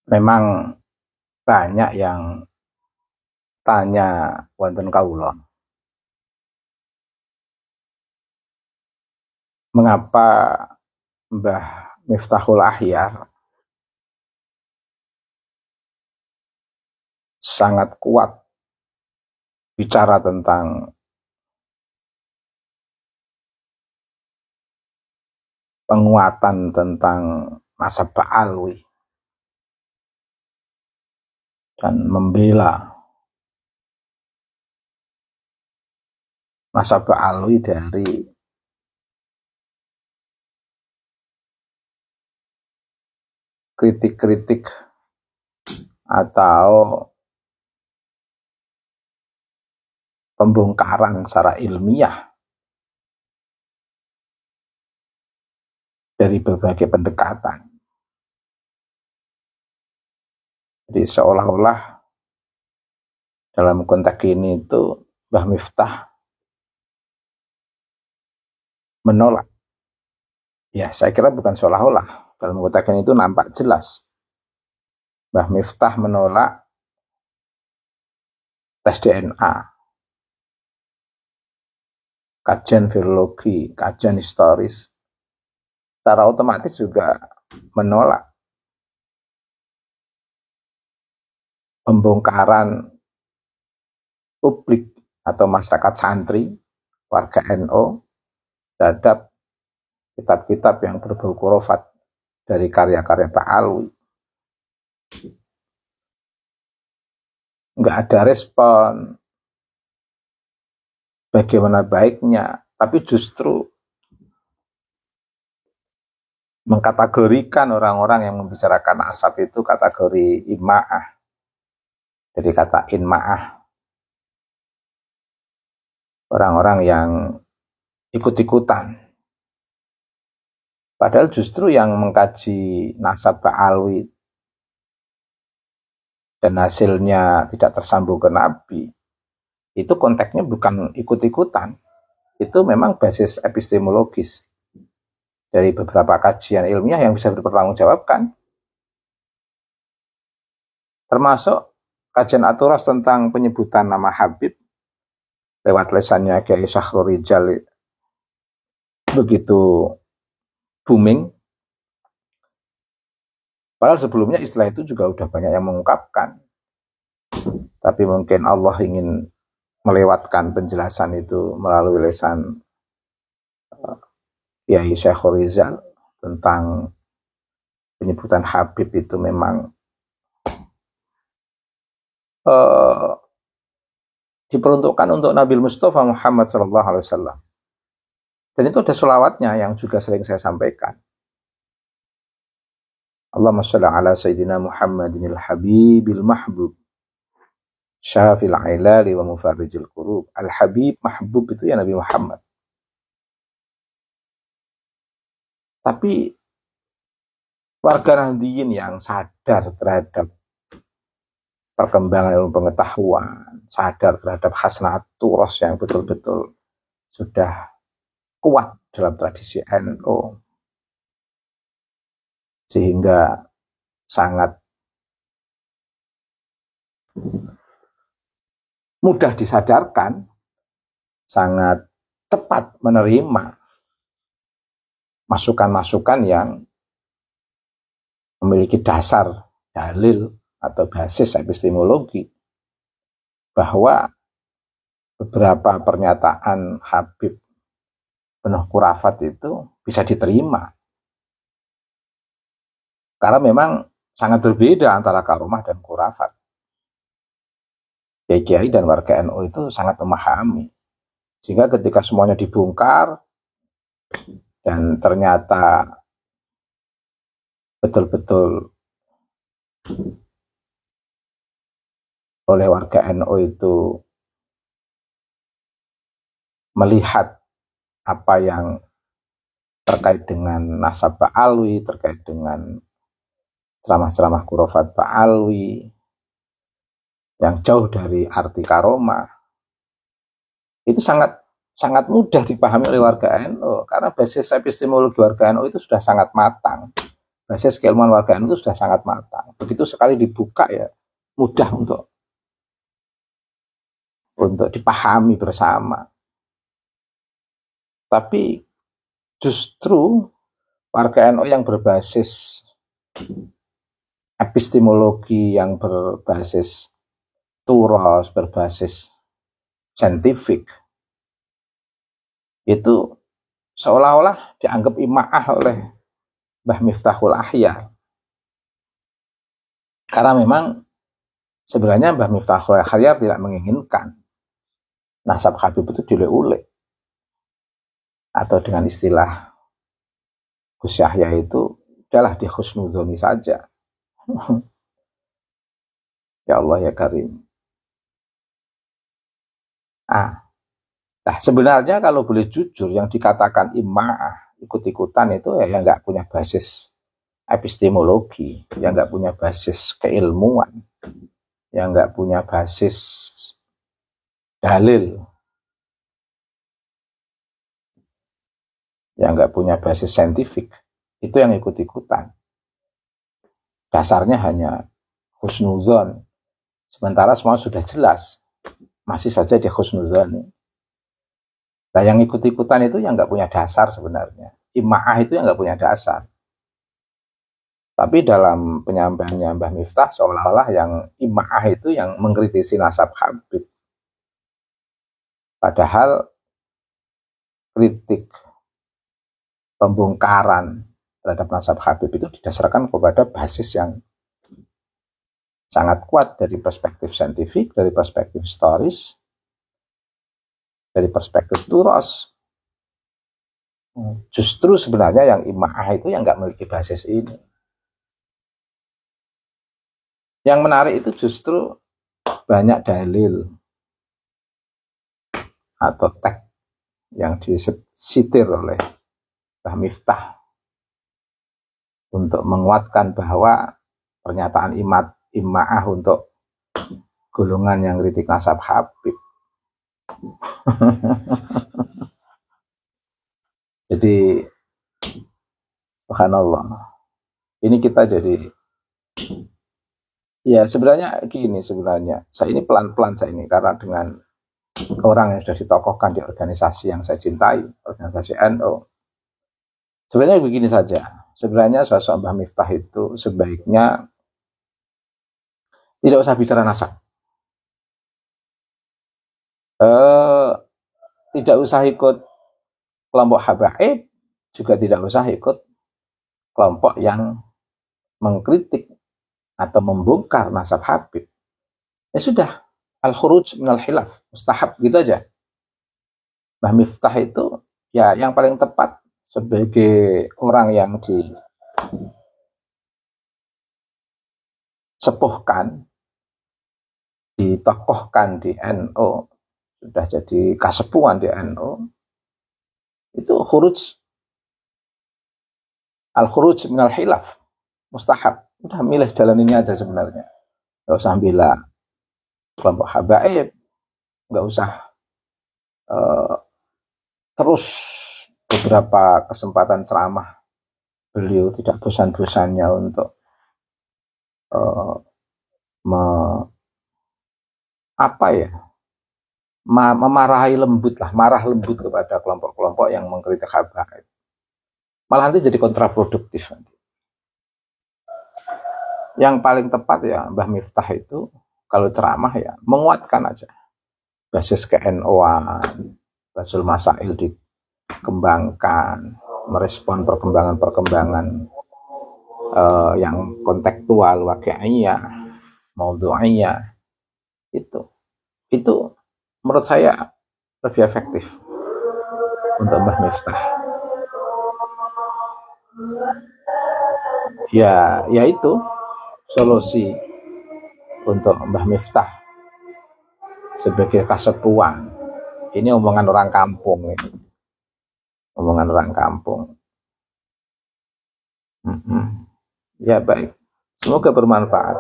Memang banyak yang tanya wonten kawula, mengapa Mbah Miftahul Ahyar sangat kuat bicara tentang penguatan tentang nasab Ba'alwi dan membela nasab Ba'alwi dari kritik-kritik atau pembongkaran secara ilmiah dari berbagai pendekatan. Jadi seolah-olah dalam konteks ini itu Mbah Miftah menolak. Ya, saya kira bukan seolah-olah. Dalam konteks ini itu nampak jelas. Mbah Miftah menolak tes DNA, kajian filologi, kajian historis. Secara otomatis juga menolak pembongkaran publik atau masyarakat santri, warga NU terhadap kitab-kitab yang berbau khurafat dari karya-karya Ba'alwi. Enggak ada respon bagaimana baiknya, tapi justru mengkategorikan orang-orang yang membicarakan asab itu kategori ima'ah, dari kata inma'ah, orang-orang yang ikut-ikutan. Padahal justru yang mengkaji nasab Ba'alwi dan hasilnya tidak tersambung ke Nabi, itu konteksnya bukan ikut-ikutan. Itu memang basis epistemologis dari beberapa kajian ilmiah yang bisa dipertanggungjawabkan. Termasuk kajian Aturas tentang penyebutan nama Habib lewat lesannya Kiai Syahrul Rijal begitu booming. Padahal sebelumnya istilah itu juga udah banyak yang mengungkapkan. Tapi mungkin Allah ingin melewatkan penjelasan itu melalui lesan Kiai Syahrul Rijal tentang penyebutan Habib itu memang diperuntukkan untuk Nabi Mustafa Muhammad SAW. Dan itu ada sholawatnya yang juga sering saya sampaikan. Allahumma sholli ala Sayyidina Muhammadinil Habibil Mahbub Syafil Ailali wa Mufarrijil Qurub. Al-Habib, Mahbub itu ya Nabi Muhammad. Tapi warga Nahdliyin yang sadar terhadap perkembangan ilmu pengetahuan, sadar terhadap khasnat turos yang betul-betul sudah kuat dalam tradisi NU, sehingga sangat mudah disadarkan, sangat cepat menerima masukan-masukan yang memiliki dasar dalil atau basis epistemologi bahwa beberapa pernyataan Habib penuh khurafat itu bisa diterima karena memang sangat berbeda antara karomah dan khurafat. Kiai dan warga NU itu sangat memahami, sehingga ketika semuanya dibongkar dan ternyata betul-betul oleh warga NU itu melihat apa yang terkait dengan nasab Ba'alwi, terkait dengan ceramah-ceramah khurafat Ba'alwi yang jauh dari arti karomah, itu sangat mudah dipahami oleh warga NU karena basis epistemologi warga NU itu sudah sangat matang, basis keilmuan warga NU itu sudah sangat matang. begitu sekali dibuka ya mudah untuk dipahami bersama. Tapi justru warga NU yang berbasis epistemologi, yang berbasis turos, berbasis saintifik, itu seolah-olah dianggap ima'ah oleh Mbah Miftahul Ahyar. Karena memang sebenarnya Mbah Miftahul Ahyar tidak menginginkan nasab Habib itu diulek. Atau dengan istilah Gus Yahya itu adalah di husnuzoni saja. Ya Allah ya Karim. Nah sebenarnya kalau boleh jujur, yang dikatakan ima'ah, ikut-ikutan itu ya yang nggak punya basis epistemologi, yang nggak punya basis keilmuan, yang nggak punya basis dalil, yang nggak punya basis saintifik, itu yang ikut-ikutan. Dasarnya hanya husnuzon. Sementara semua sudah jelas, masih saja dia husnuzon. Nah yang ikut-ikutan itu yang nggak punya dasar sebenarnya. Ima'ah itu yang nggak punya dasar. Tapi dalam penyampaiannya Mbah Miftah seolah-olah yang ima'ah itu yang mengkritisi nasab Habib. Padahal kritik pembongkaran terhadap nasab Habib itu didasarkan kepada basis yang sangat kuat dari perspektif saintifik, dari perspektif historis, dari perspektif turos. Justru sebenarnya yang ima'ah itu yang nggak memiliki basis ini. Yang menarik itu justru banyak dalil atau teks yang disitir oleh Mbah Miftah untuk menguatkan bahwa pernyataan ima'ah untuk golongan yang kritik nasab Habib. Jadi subhanallah, ini kita jadi ya sebenarnya gini, sebenarnya saya ini pelan-pelan saya ini karena dengan orang yang sudah ditokohkan di organisasi yang saya cintai, organisasi NU. Sebenarnya begini saja, sebenarnya sosok Mbah Miftah itu sebaiknya tidak usah bicara nasab, tidak usah ikut kelompok habaib, juga tidak usah ikut kelompok yang mengkritik atau membongkar nasab Habib. Ya sudah, al-khuruj minal khilaf, mustahab gitu aja. Mbah Miftah itu ya yang paling tepat sebagai orang yang disepuhkan, ditokohkan di NU, sudah jadi kasepuhan di NU, itu al-khuruj minal khilaf, mustahab. Udah milih jalan ini aja sebenarnya. Gak usah bela kelompok habaib, gak usah terus beberapa kesempatan ceramah beliau tidak bosan-bosannya untuk memarahi lembut lah, marah lembut kepada kelompok-kelompok yang mengkritik habaib. Malah nanti jadi kontraproduktif nanti. Yang paling tepat ya Mbah Miftah itu kalau ceramah ya menguatkan aja basis ke-NU-an, Basul Masail dikembangkan, merespon perkembangan-perkembangan yang kontekstual, waqi'iyah, maudhu'iyah, itu menurut saya lebih efektif untuk Mbah Miftah. Ya itu solusi untuk Mbah Miftah sebagai kasepuhan. Ini omongan orang kampung itu. Omongan orang kampung. Ya baik. Semoga bermanfaat.